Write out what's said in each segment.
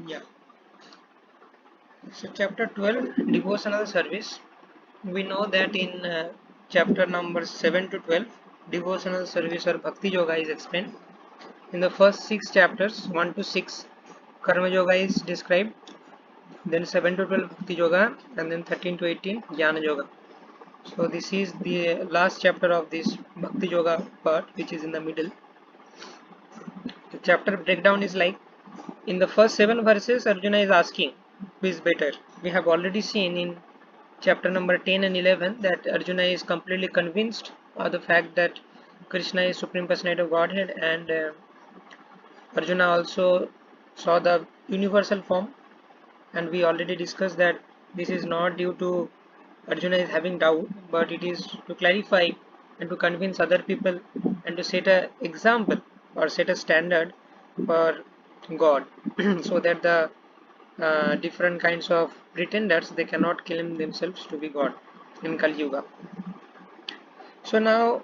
Yeah. So chapter 12, devotional service. We know that in chapter number 7 to 12, devotional service or bhakti yoga is explained. In the first 6 chapters, 1 to 6, karma yoga is described. Then 7 to 12, bhakti yoga, and then 13 to 18, jnana yoga. So this is the last chapter of this bhakti yoga part, which is in the middle. The chapter breakdown is like, in the first 7 verses, Arjuna is asking who is better. We have already seen in chapter number 10 and 11 that Arjuna is completely convinced of the fact that Krishna is Supreme Personality of Godhead, and Arjuna also saw the universal form, and we already discussed that this is not due to Arjuna is having doubt, but it is to clarify and to convince other people and to set a example or set a standard for God, so that the different kinds of pretenders they cannot claim themselves to be God in Kali Yuga. So now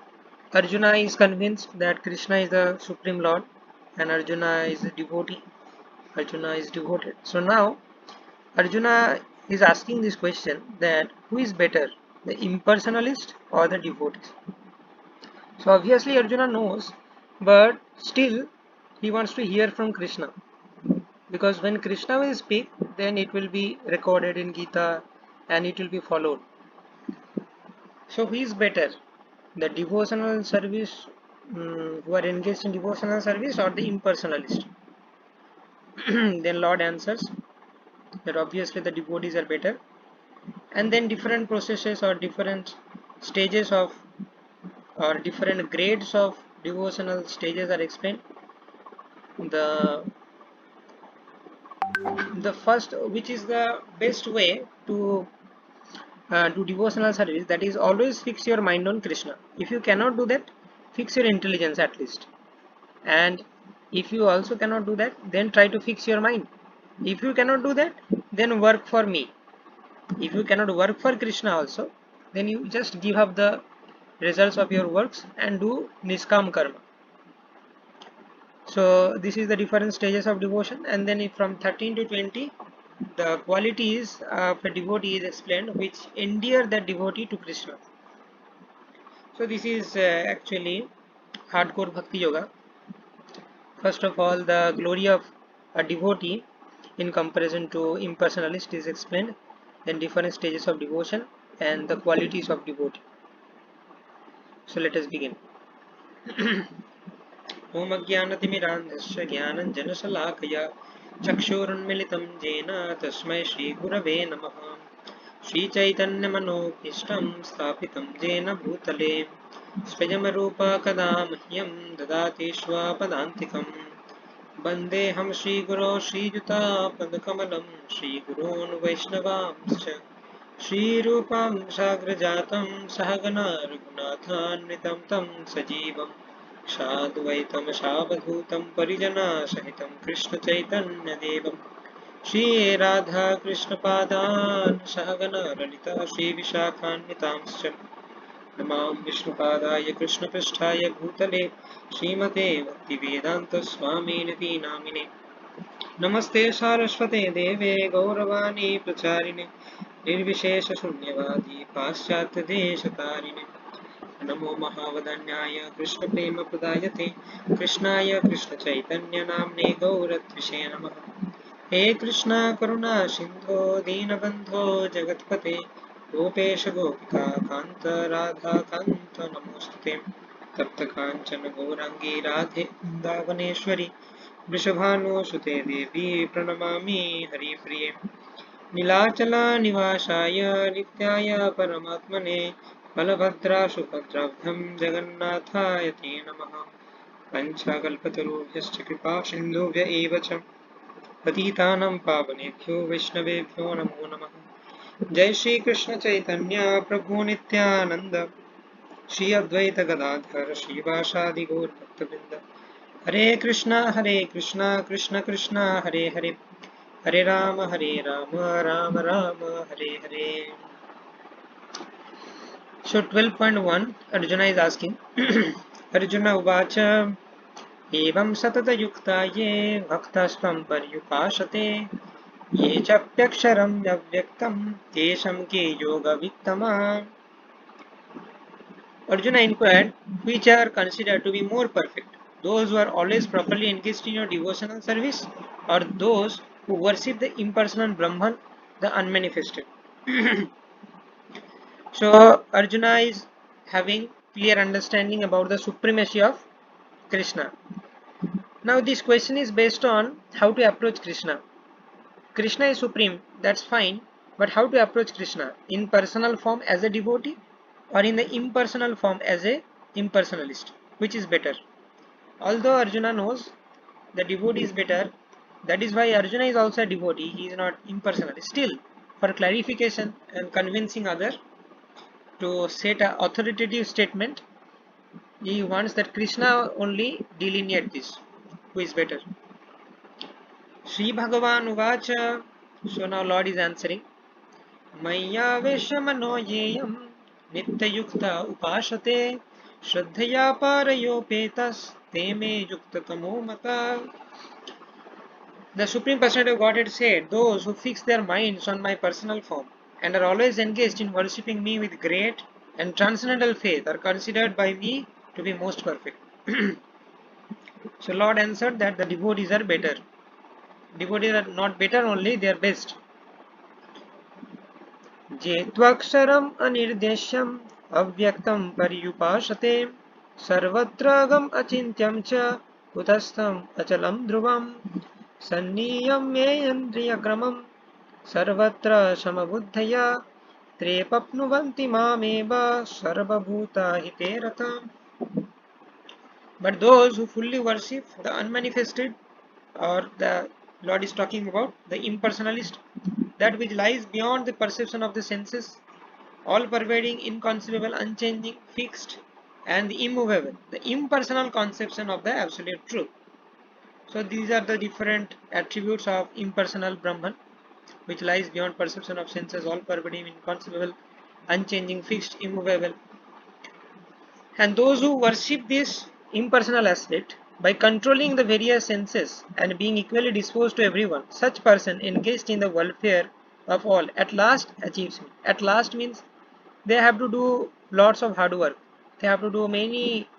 Arjuna is convinced that Krishna is the Supreme Lord and Arjuna is a devotee. Arjuna is devoted. So now Arjuna is asking this question that who is better, the impersonalist or the devotee? So obviously Arjuna knows, but still he wants to hear from Krishna, because when Krishna will speak, then it will be recorded in Gita and it will be followed. So who is better, the devotional service, who are engaged in devotional service, or the impersonalist? Then Lord answers that obviously the devotees are better, and then different processes or different stages of or different grades of devotional stages are explained. The first, which is the best way to do devotional service, that is always fix your mind on Krishna. If you cannot do that, fix your intelligence at least. And if you also cannot do that, then try to fix your mind. If you cannot do that, then work for me. If you cannot work for Krishna also, then you just give up the results of your works and do niskam karma. So this is the different stages of devotion, and then from 13 to 20, the qualities of a devotee is explained which endear the devotee to Krishna. So this is actually hardcore bhakti yoga. First of all, the glory of a devotee in comparison to impersonalist is explained. Then different stages of devotion and the qualities of devotee. So let us begin. ॐ अज्ञानतिमिरान्धस्य ज्ञानञ्जनशलाकया चक्षुरुन्मिलितं येन तस्मै श्रीगुरवे नमः। श्रीचैतन्यमनोभीष्टं स्थापितं येन भूतले स्वयंरूपा कदा मह्यं ददाति स्वपदान्तिकम्। वन्देऽहं श्रीगुरो श्रीयुतापदकमलं श्रीगुरून् वैष्णवांश्च श्रीरूपां साग्रजातं सहगना रघुनाथान्वितं तं सजीवम् साद्वैतं सावधूतं परिजनसहितं कृष्णचैतन्यदेवं श्रीराधाकृष्णपादान् सहगना ललिता श्रीविशाखान्वितांश्च नमां विष्णुपादाय कृष्णपृष्ठाय भूतले श्रीमते भक्तिवेदान्तस्वामिनिति नामिने नमस्ते सारस्वते देवे गौरवाणी प्रचारिणे निर्विशेषशून्यवादी पाश्चात्यदेशतारिणे नमो महावदन्याय कृष्णप्रेमप्रदायते कृष्णाय कृष्णचैतन्यनाम्ने गौरत्विषे नमः। हे कृष्णा करुणा सिन्धो दीनबन्धो जगत्पते गोपेश गोपिका कान्त राधा कान्त नमोस्तुते। तप्त काञ्चन गौराङ्गी राधे वृन्दावनेश्वरी वृषभानुसुते देवी प्रणमामि हरिप्रिये। नीलाचला निवासाय नित्याय परमात्मने बलभद्रा सुभद्राभ्यां जगन्नाथाय ते नमः। पञ्चकल्पतरुभ्यश्च कृपा सिन्धुभ्य एव च पतितानां पावनेभ्यो वैष्णवेभ्यो नमो नमः। जय श्री कृष्ण चैतन्य प्रभु नित्यानंद श्री अद्वैत गदाधर श्रीवासादि गौर भक्तवृंद। हरे कृष्णा कृष्ण कृष्ण हरे हरे, हरे Ram Ram Ram Hare Hare. So 12.1, Arjuna is asking. Arjuna uvacha एवं सततयुक्ता ये भक्तस्त्वं पर्युपासते ये चाप्यक्षरं व्यक्तं तेषां के योगवित्तमा. Arjuna inquired, which are considered to be more perfect, those who are always properly engaged in your devotional service, or those who worship the impersonal Brahman, the unmanifested? So Arjuna is having clear understanding about the supremacy of Krishna. Now this question is based on how to approach Krishna. Krishna is supreme, that's fine, but how to approach Krishna? In personal form as a devotee or in the impersonal form as a impersonalist? Which is better? Although Arjuna knows the devotee is better, that is why Arjuna is also a devotee, he is not impersonal. Still, for clarification and convincing other to set an authoritative statement, he wants that Krishna only delineate this. Who is better? Sri Bhagavan Uvacha. So now Lord is answering. मय्यावेशमनो येयं नित्ययुक्ता उपासते श्रद्धया पारयोपेतस्ते मे युक्ततमो मता. The Supreme Personality of Godhead said, those who fix their minds on my personal form and are always engaged in worshipping me with great and transcendental faith are considered by me to be most perfect. So Lord answered that the devotees are better. Devotees are not better only, they are best. जे त्वक्षरम् अनिर्देश्यम् अव्यक्तं पर्युपासते सर्वत्रगम् अचिन्त्यं च कुतस्थम् अचलं ध्रुवम् सन्नियम्येन्द्रियक्रमं सर्वत्र समबुद्धया त्रेपप्नुवन्ति मामेव सर्वभूताहिते रताम्. But those who fully worship the unmanifested, or the Lord is talking about the impersonalist, that which lies beyond the perception of the senses, all pervading, inconceivable, unchanging, fixed, and the immovable, the impersonal conception of the absolute truth. So these are the different attributes of impersonal Brahman, which lies beyond perception of senses, all pervading, inconceivable, unchanging, fixed, immovable. And those who worship this impersonal aspect by controlling the various senses and being equally disposed to everyone, such person engaged in the welfare of all at last achieves me. At last means they have to do lots of hard work. They have to do many,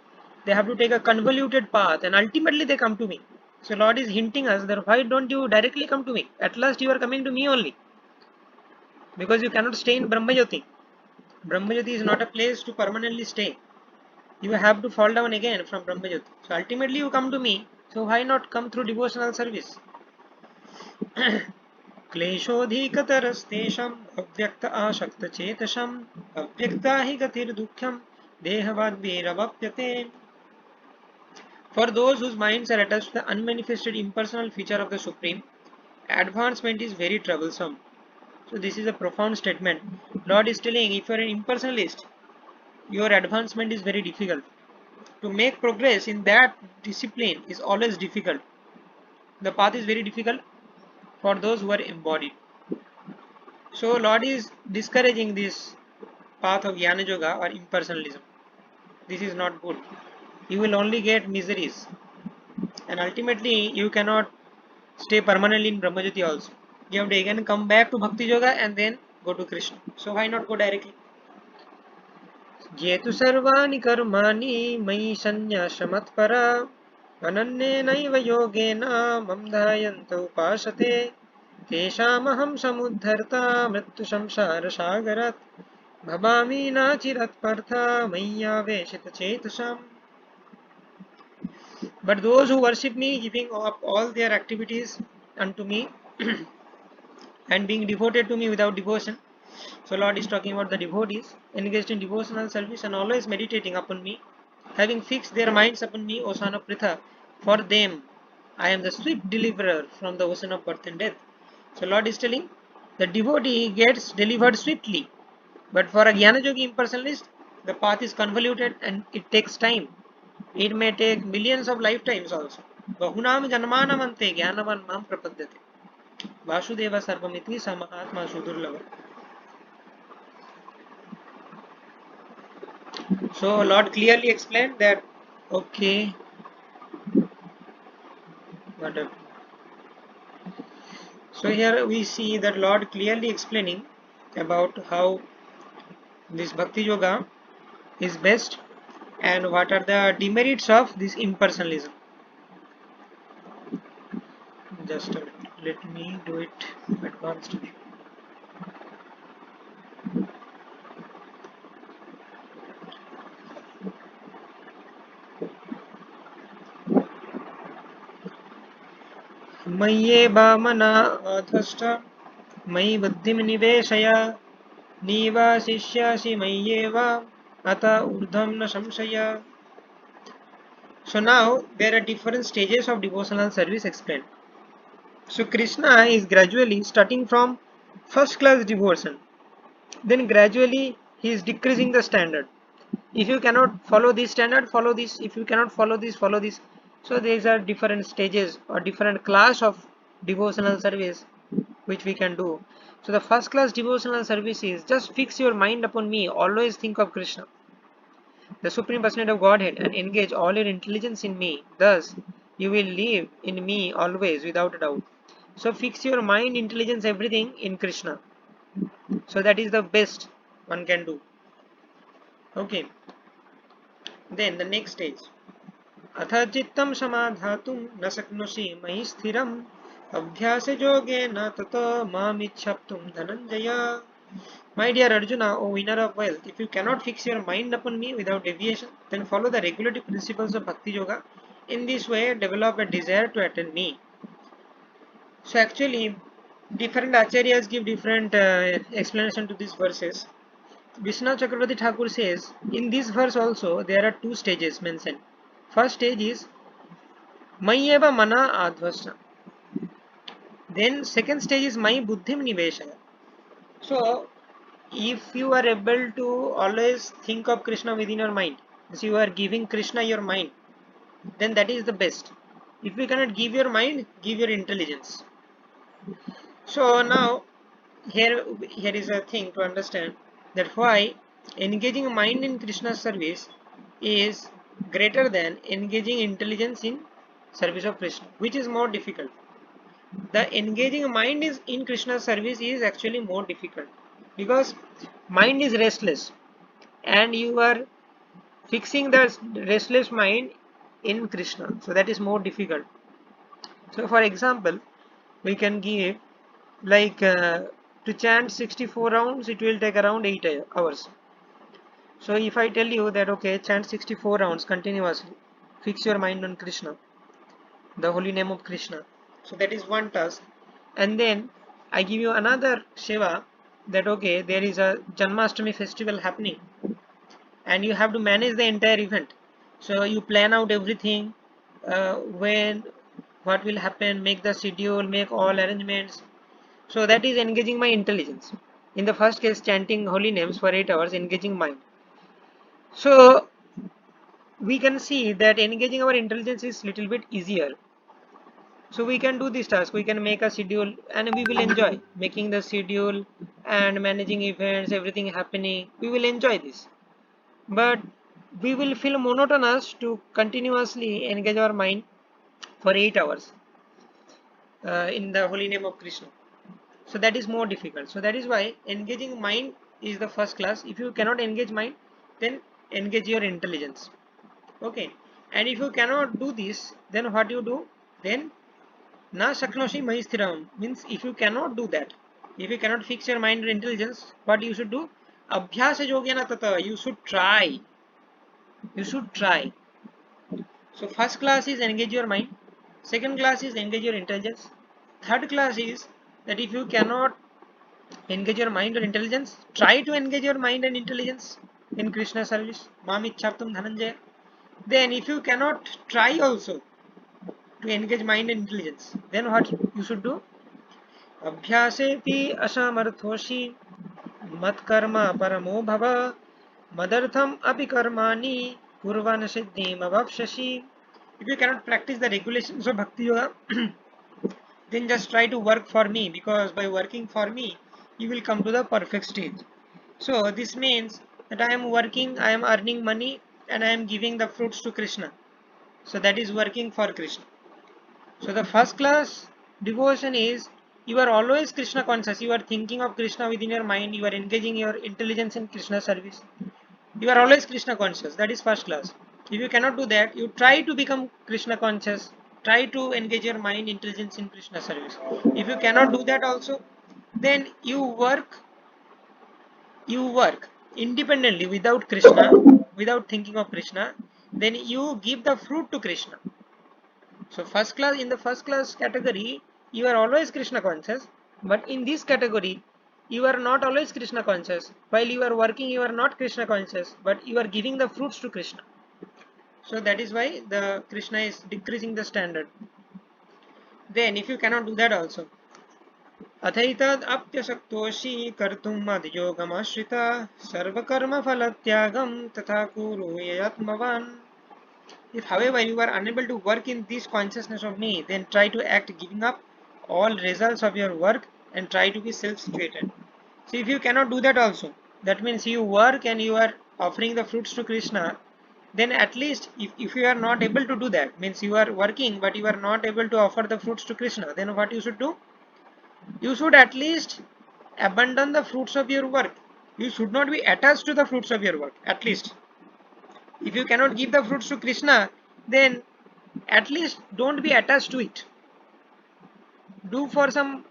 they have to take a convoluted path and ultimately they come to me. So Lord is hinting us that why don't you directly come to me? At last you are coming to me only. Because you cannot stay in Brahmajyoti. Brahmajyoti is not a place to permanently stay. You have to fall down again from Brahmajyoti. So ultimately you come to me. So why not come through devotional service? क्लेशोऽधिकतरस्तेषाम् अव्यक्त आशक्तचेतसाम् अव्यक्ता हि गतिर्दुःखम् देहवाद्भिरवाप्यते. For those whose minds are attached to the unmanifested impersonal feature of the Supreme, advancement is very troublesome. So this is a profound statement. Lord is telling, if you are an impersonalist, your advancement is very difficult. To make progress in that discipline is always difficult. The path is very difficult for those who are embodied. So Lord is discouraging this path of Jnana Yoga or impersonalism. This is not good. You will only get miseries, and ultimately you cannot stay permanently in Brahmajyoti also. You have to again come back to Bhakti Yoga and then go to Krishna. So why not go directly? ये तु सर्वाणि कर्माणि मयि सन्न्यासमत्परा अनन्येनैव योगेन मम ध्यायन्त उपासते तेषामहं समुद्धर्ता मृत्युसंसारसागरात् भवामि नाचिरत्पार्था मय्यावेशितचेतसाम्. But those who worship me, giving up all their activities unto me and being devoted to me without devotion. So Lord is talking about the devotees engaged in devotional service and always meditating upon me, having fixed their minds upon me, O son of Pritha. For them, I am the swift deliverer from the ocean of birth and death. So Lord is telling, the devotee gets delivered swiftly. But for a Jnana Yogi impersonalist, the path is convoluted and it takes time. It may take millions of lifetimes also. Bahunam janmanam ante jnanavan mam prapadyate. Vasudeva sarvamiti samahatma sudurlava. So Lord clearly explained that, okay, Wonderful. So here we see that Lord clearly explaining about how this Bhakti Yoga is best and what are the demerits of this impersonalism. Just a minute. Let me do it advanced view. मय्येवामना अधष्ट मयि बुद्धिं निवेशय निवासिष्यासि मय्येव अत ऊर्ध्वं न संशय. So now there are different stages of devotional service explained. So Krishna is gradually starting from first class devotion. Then gradually he is decreasing the standard. If you cannot follow this standard, follow this. If you cannot follow this, follow this. So these are different stages or different class of devotional service which we can do. So the first class devotional service is just fix your mind upon me. Always think of Krishna, the Supreme Personality of Godhead, and engage all your intelligence in me. Thus, you will live in me always without a doubt. So fix your mind, intelligence, everything in Krishna. So that is the best one can do. Okay. Then the next stage. अथ चित्तं समाधातुं न शक्नोषि मयि स्थिरम् अभ्यासयोगेन ततो मामिच्छप्तुं Dhananjay. My dear Arjuna, O winner of wealth, if you cannot fix your mind upon me without deviation, then follow the regulative principles of Bhakti Yoga. In this way, develop a desire to attain me. So actually, different acharyas give different explanation to these verses. Vishnu Chakravarti Thakur says, in this verse also, there are two stages mentioned. First stage is Mayeva Mana Advasya. Then second stage is My Buddhim Niveshaya. So, if you are able to always think of Krishna within your mind, so you are giving Krishna your mind, then that is the best. If you cannot give your mind, give your intelligence. So now here is a thing to understand, that why engaging mind in Krishna's service is greater than engaging intelligence in service of Krishna. Which is more difficult? The engaging mind is in Krishna's service is actually more difficult, because mind is restless and you are fixing the restless mind in Krishna. So that is more difficult. So for example, we can give like to chant 64 rounds, it will take around 8 hours. So if I tell you that okay, chant 64 rounds continuously, fix your mind on Krishna, the holy name of Krishna. So that is one task. And then I give you another Shiva, that okay, there is a Janmashtami festival happening and you have to manage the entire event. So you plan out everything, when, what will happen, make the schedule, make all arrangements. So that is engaging my intelligence. In the first case, chanting holy names for 8 hours, engaging mind. So we can see that engaging our intelligence is little bit easier. So we can do this task, we can make a schedule and we will enjoy making the schedule and managing events, everything happening. We will enjoy this. But we will feel monotonous to continuously engage our mind for 8 hours in the holy name of Krishna. So that is more difficult. So that is why engaging mind is the first class. If you cannot engage mind, then engage your intelligence. Okay. And if you cannot do this, then what you do? Then na shaknoshi mahisthiram, means if you cannot do that, if you cannot fix your mind or intelligence, what you should do? Abhyasa yogena tata, you should try. You should try. So first class is engage your mind. Second class is engage your intelligence. Third class is that if you cannot engage your mind or intelligence, try to engage your mind and intelligence in Krishna service. Mamichhaptum dhananjaya. Then if you cannot try also to engage mind and intelligence, then what you should do? Abhyasepi asamarthoshi matkarma paramo bhava madartham api karmani kurvan siddhim avapshashi. If you cannot practice the regulations of Bhakti Yoga, then just try to work for me, because by working for me, you will come to the perfect stage. So this means that I am working, I am earning money and I am giving the fruits to Krishna. So that is working for Krishna. So the first class devotion is you are always Krishna conscious. You are thinking of Krishna within your mind. You are engaging your intelligence in Krishna service. You are always Krishna conscious. That is first class. If you cannot do that, you try to become Krishna conscious. Try to engage your mind intelligence in Krishna service. If you cannot do that also, then you work independently without Krishna, without thinking of Krishna. Then you give the fruit to Krishna. So first class, in the first class category, you are always Krishna conscious, but in this category, you are not always Krishna conscious. While you are working, you are not Krishna conscious, but you are giving the fruits to Krishna. So that is why the Krishna is decreasing the standard. Then if you cannot do that also, अथैतद् अप्यशक्तोषि कर्तुम् मद्योगमाश्रिता सर्वकर्मफलत्यागं तथा कुरु यत्नवान्. If, however, you are unable to work in this consciousness of me, then try to act giving up all results of your work and try to be self-situated. So if you cannot do that also, that means you work and you are offering the fruits to Krishna, then at least if you are not able to do that, means you are working but you are not able to offer the fruits to Krishna, then what you should do? You should at least abandon the fruits of your work. You should not be attached to the fruits of your work, at least. If you cannot give the fruits to Krishna, then at least don't be attached to it. Do for some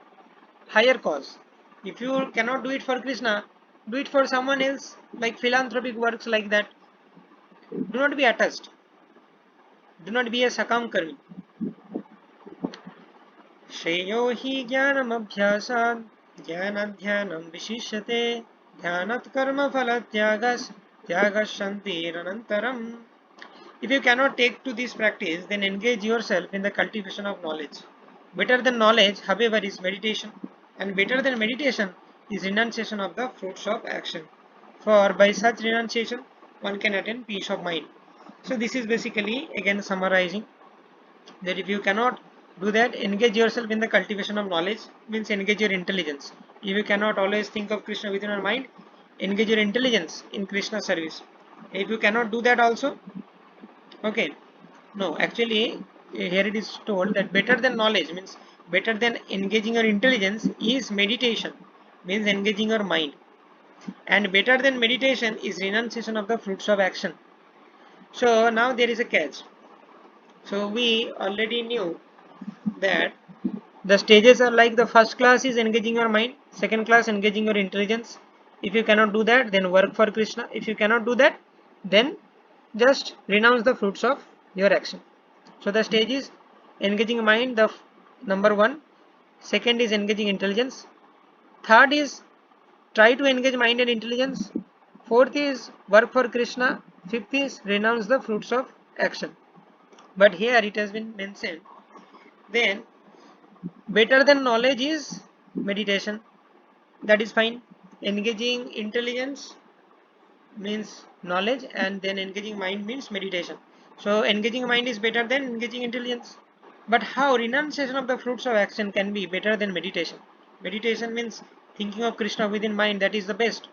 higher cause. If you cannot do it for Krishna, do it for someone else, like philanthropic works like that. Do not be attached. Do not be a sakam karmi. श्रेयो हि ज्ञानमभ्यासात् ज्ञानाध्यानं विशिष्यते ध्यानात् कर्मफलत्यागस्त्यागः. If you cannot take to this practice, then engage yourself in the cultivation of knowledge. Better than knowledge, however, is meditation, and better than meditation is renunciation of the fruits of action. For by such renunciation, one can attain peace of mind. So this is basically again summarizing that if you cannot do that, engage yourself in the cultivation of knowledge, means engage your intelligence. If you cannot always think of Krishna within your mind, engage your intelligence in Krishna service. If you cannot do that also, okay, no, actually here it is told that better than knowledge, means better than engaging your intelligence is meditation, means engaging your mind, and better than meditation is renunciation of the fruits of action. So now there is a catch. So we already knew that the stages are like, the first class is engaging your mind, second class engaging your intelligence. If you cannot do that, then work for Krishna. If you cannot do that, then just renounce the fruits of your action. So the stage is engaging mind, the number one. Second is engaging intelligence. Third is try to engage mind and intelligence. Fourth is work for Krishna. Fifth is renounce the fruits of action. But here it has been mentioned, then better than knowledge is meditation. That is fine. Engaging intelligence means knowledge, and then engaging mind means meditation. So engaging mind is better than engaging intelligence. But how renunciation of the fruits of action can be better than meditation? Meditation means thinking of Krishna within mind, that is the best.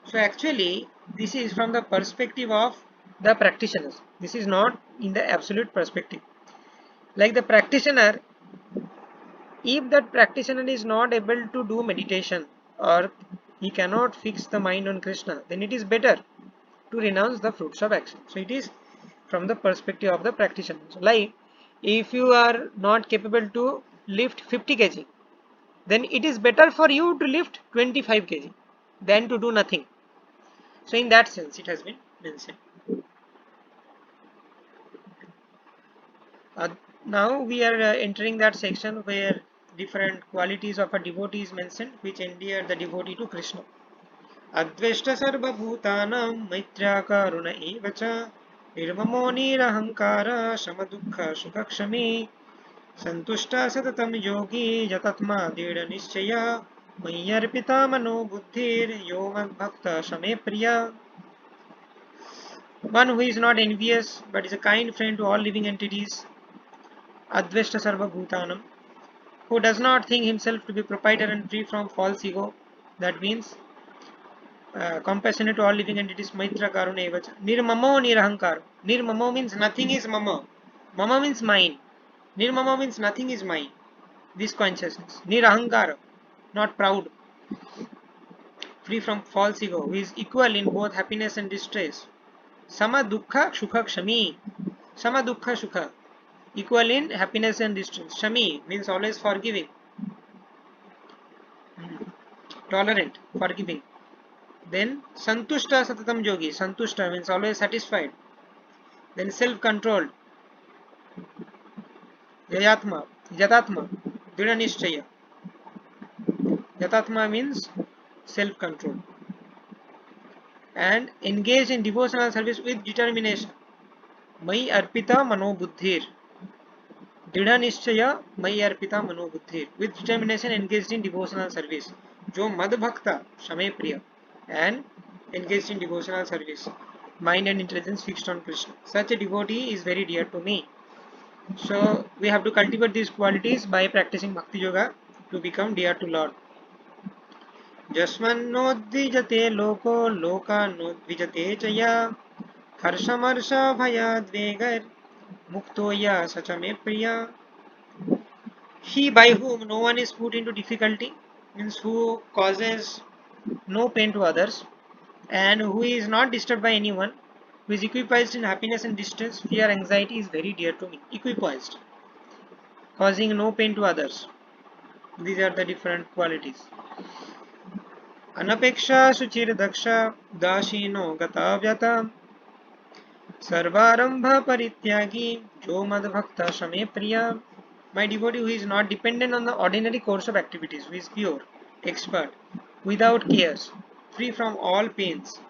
So actually this is from the perspective of the practitioners. This is not in the absolute perspective. Like the practitioner, if that practitioner is not able to do meditation, or he cannot fix the mind on Krishna, then it is better to renounce the fruits of action. So it is from the perspective of the practitioner. So like if you are not capable to lift 50 kg, then it is better for you to lift 25 kg than to do nothing. So in that sense it has been mentioned. Now we are entering that section where different qualities of a devotee is mentioned, which endear the devotee to Krishna. Adveshta sarvabhutanam maitra karuna eva cha nirmamo nirahankara shamadukha sukakshami santushta satatam yogi yatatma deda nischaya mayyarpita mano buddhir yo madbhakta shame priya. One who is not envious but is a kind friend to all living entities. Adveshta sarvabhutanam, who does not think himself to be proprietor and free from false ego. That means compassionate to all living entities. Maitra karuna evacha. Nirmamo nirahankar. Nirmamo means nothing is mama. Mama means mine. Nirmama means nothing is mine. This consciousness. Nirahankara, not proud. Free from false ego, who is equal in both happiness and distress. Sama dukkha shukha kshami. Sama dukkha shukha. Equal in happiness and distress. Shami means always forgiving. Tolerant, forgiving. Then santushta satatam yogi. Santushta means always satisfied. Then self-controlled. Yayatma, Yatatma, Dridha Nishchaya. Yatatma means self-control. And engage in devotional service with determination. Mai arpita manobuddhir. Dridha Nishchaya, Mai arpita manobuddhir. With determination engaged in devotional service. Jo Mad Bhakta, Shame Priya. And engaged in devotional service. Mind and intelligence fixed on Krishna. Such a devotee is very dear to me. So we have to cultivate these qualities by practicing Bhakti Yoga to become dear to Lord. Jasmannodvijate loko lokanodvijate chaya harsamarsa bhayadvegar muktoya sachame priya. He by whom no one is put into difficulty means who causes no pain to others and who is not disturbed by anyone, who is equipoised in happiness and distress, fear, anxiety is very dear to me. Equipoised, causing no pain to others. These are the different qualities. अनपेक्षा शुचिर दक्ष दासीनो गताव्यता सर्वारंभ परित्यागी जो मद भक्त शमे प्रिया. My devotee who is not dependent on the ordinary course of activities, who is pure, expert, without cares, free from all pains,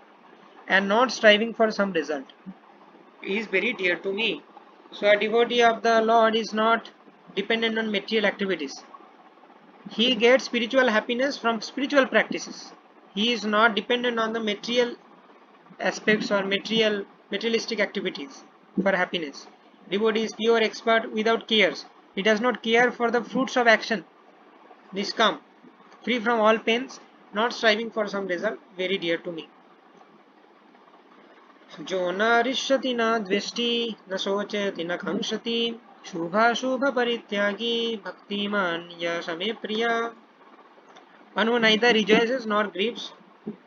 and not striving for some result, is very dear to me. So a devotee of the Lord is not dependent on material activities. He gets spiritual happiness from spiritual practices. He is not dependent on the material aspects or materialistic activities for happiness. Devotee is pure expert without cares. He does not care for the fruits of action. Niskam, free from all pains, not striving for some result, very dear to me. जो न रिष्यति न द्वेष्टि न शोचति न कांक्षति शुभाशुभ परित्यागी भक्तिमान यश मे प्रिया. One who neither rejoices nor grieves,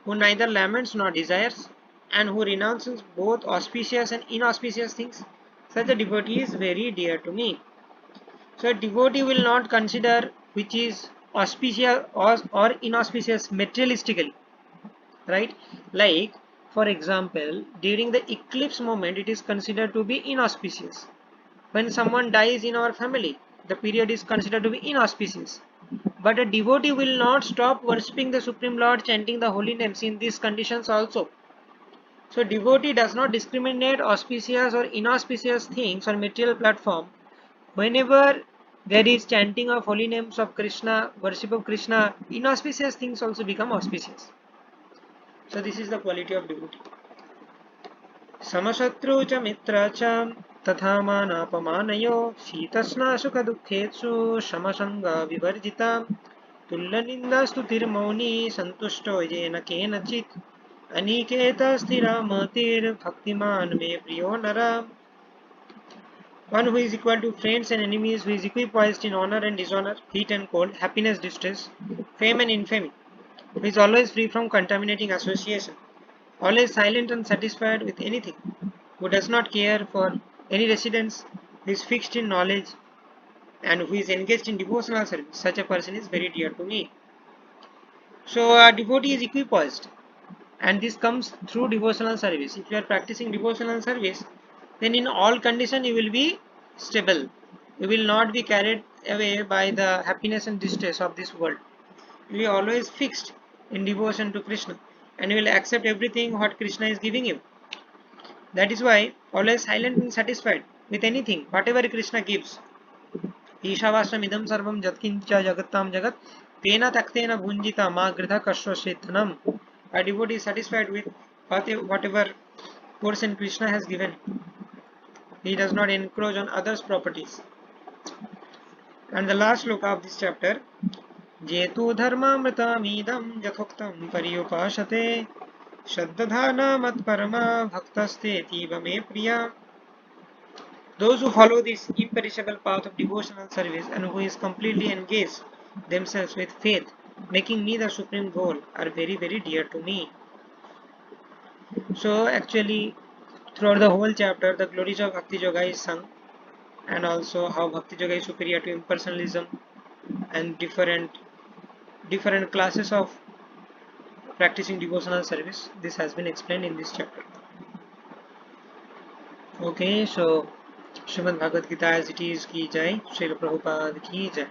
who neither laments nor desires, and who renounces both auspicious and inauspicious things, such a devotee is very dear to me. So a devotee will not consider which is auspicious or inauspicious materialistically, right? Like, for example, during the eclipse moment, it is considered to be inauspicious. When someone dies in our family, the period is considered to be inauspicious. But a devotee will not stop worshipping the Supreme Lord, chanting the holy names in these conditions also. So devotee does not discriminate auspicious or inauspicious things on material platform. Whenever there is chanting of holy names of Krishna, worship of Krishna, inauspicious things also become auspicious. So this is the quality of devotee. Samashatru cha mitra cha तथा मानापमानयो शीतस्ना सुख दुःखेषु शमसंगा विवर्जिता तुल्यनिन्दास्तुतिर्मौनी सन्तुष्टो येन केनचित् अनिकेत स्थिरामतिर्भक्तिमान् मे प्रियो नरा. One who is equal to friends and enemies, who is equipoised in honor and dishonor, heat and cold, happiness, distress, fame and infamy, who is always free from contaminating association, always silent and satisfied with anything, who does not care for any residence, who is fixed in knowledge, and who is engaged in devotional service. Such a person is very dear to me. So a devotee is equipoised, and this comes through devotional service. If you are practicing devotional service, then in all conditions you will be stable. You will not be carried away by the happiness and distress of this world. You will be always fixed in devotion to Krishna, and you will accept everything what Krishna is giving you. That is why always silent and satisfied with anything, whatever Krishna gives. ईशावास्यम idam sarvam jatkincha jagattam jagat tena taktena bhunjita ma gridha kashvashethanam. A devotee is satisfied with whatever portion Krishna has given. He does not encroach on others' properties. And the last sloka of this chapter, Jetu dharmamritamidam yathoktam pariyupashate Shraddhana mat parama bhaktaste tiva me priya. Those who follow this imperishable path of devotional service and who is completely engaged themselves with faith, making me the supreme goal, are very, very dear to me. So actually, throughout the whole chapter, the glories of Bhakti Yoga is sung, and also how Bhakti Yoga is superior to impersonalism and different classes of practicing devotional service. This has been explained in this chapter. Okay, so Srimad Bhagavad Gita as it is ki jai, Srila Prabhupada ki jai.